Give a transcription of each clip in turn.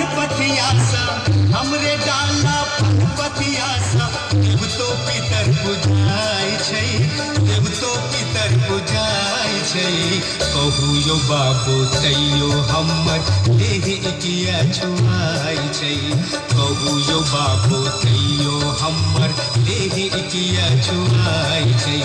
पथिया सा हमरे डाला फन पथिया सा देव तो पितर बुझाय छै देव तो पितर बुझाय छै कहू यो बाबू तैयो हमर देह किया छुआय छै कहू यो बाबू तैयो हमर देह किया छुआय छै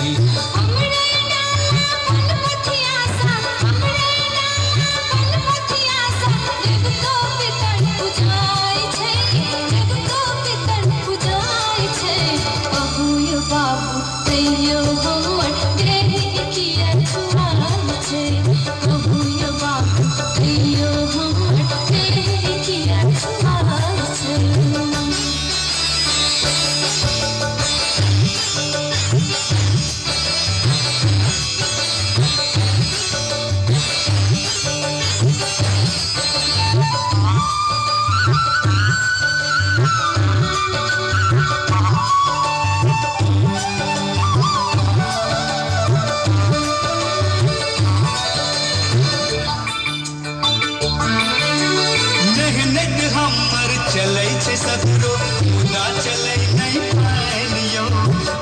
चलै छै सगरो मुदा चलै नहीं पाइल यो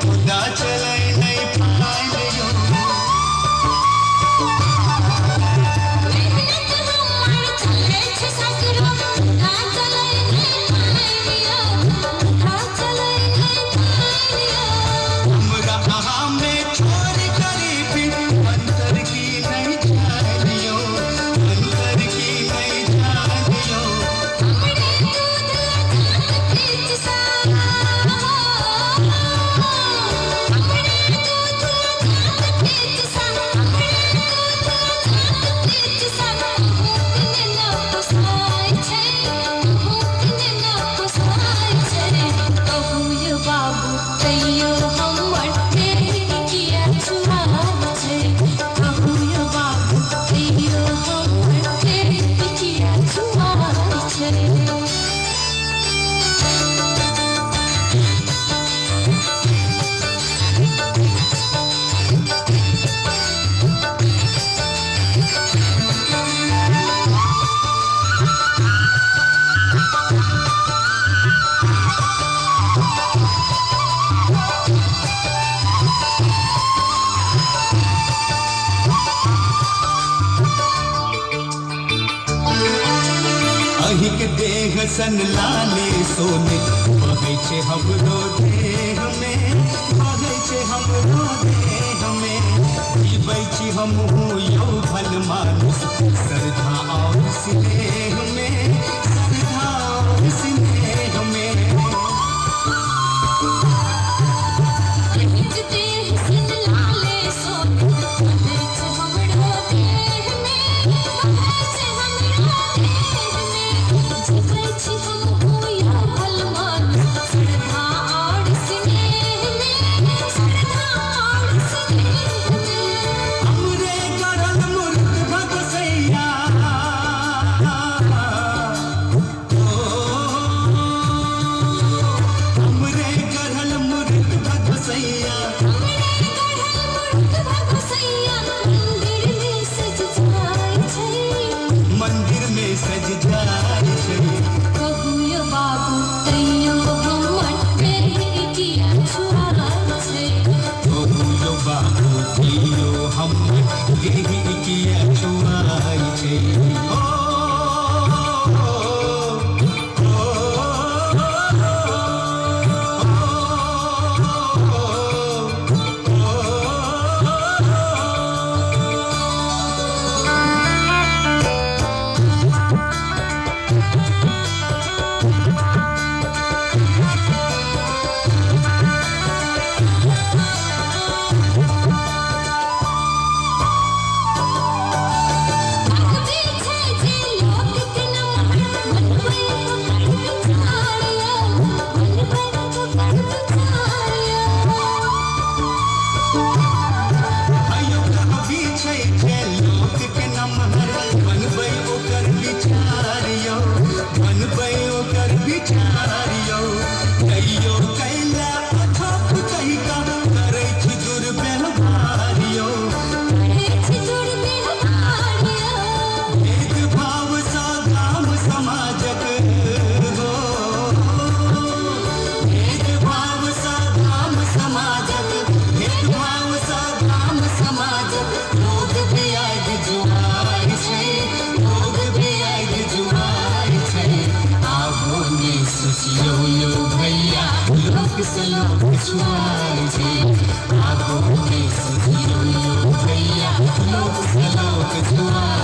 मुदा चलै नहीं पाइल यो मेहनत हमर चलै छै सगरो मुदा चलै नहीं पाइल यो मुदा चलै नहीं पाइल यो हमरा अहाँ में छोड़ गरीबी अंतर की नहीं जान यो अंतर की नहीं जान यो अहिक देह सन लाले सोने बहै छै हमरो देह में बहै छै हमरो देह में जीबै छी हमहू यौ भल मानुष श्रद्धा और स्नेह में श्रद्धा और स्नेह में अहिक देह सन लाले सोने बहै छै हमरो देह में बहै छै हमरो देह में जीबै छी हमहू यौ भल मानुष श्रद्धा और स्नेह में श्रद्धा और स्नेह में हमरे गरल मूर्ख भगसैया हमरे गरल मूर्ख भगसैया मंदिर में सज जाय छै कहू यो बाबू तैयो हमर देह किया छुआय छै कहू यो बाबू तैयो हमर देह किया छुआय छै समाजक से लोक छुआई छै आगो के सुधियो भैया लोक से लोक छुआई